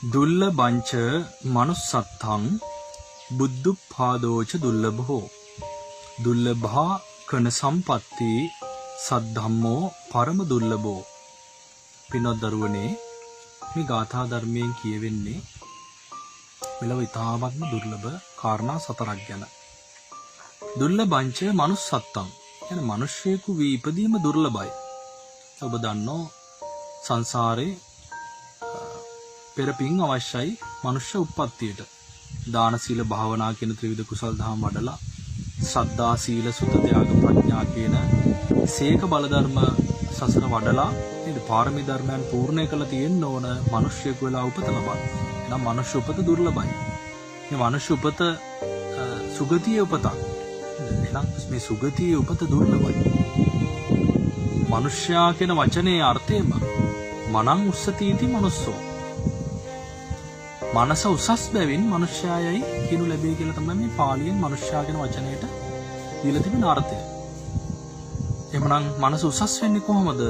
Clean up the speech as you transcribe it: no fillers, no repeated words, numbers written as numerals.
දුල්ලබංච manussත්තං බුද්ධුප්පාදෝච දුර්ලභෝ දුර්ලභා කන සම්පatti සද්ධම්මෝ පරම දුර්ලභෝ. පින්වත් දරුවනේ, මේ ගාථා ධර්මයෙන් කියවෙන්නේ මෙලොව ඉතාමත්ම දුර්ලභ කාරණා 4ක් ගැන. දුර්ලභංච manussත්තං කියන්නේ මිනිසෙකු වී ඉපදීම දුර්ලභයි. ඔබ දන්නෝ සංසාරේ පෙර පින් අවශ්‍යයි මනුෂ්‍ය උප්පත්තියට. දාන සීල භාවනා කියන ත්‍රිවිධ කුසල් දහම් වඩලා සද්ධා සීල සුත ත්‍යාග ප්‍රඥා කියන සීක බල ධර්ම සසර වඩලා මේ පාරමී ධර්මයන් පූර්ණ කළ තියෙන්න ඕන මිනිස්සෙකු වෙලා උපත ලබන්න. එහෙනම් මනුෂ්‍ය උපත දුර්ලභයි. මේ මනුෂ්‍ය උපත සුගතියේ උපතක්. එහෙනම් මේ සුගතියේ උපත දුර්ලභයි. මනුෂ්‍යයා කියන වචනේ අර්ථයම මනං උස්සතිති මනුස්සෝ. මනස උසස් බැවින් මනුෂ්‍යයයි කියනු ලැබේ කියලා තමයි මේ පාලියෙන් මනුෂ්‍යයා කියන වචනයට දීලා තිබෙන අර්ථය. එහෙනම් මනස උසස් වෙන්නේ කොහොමද?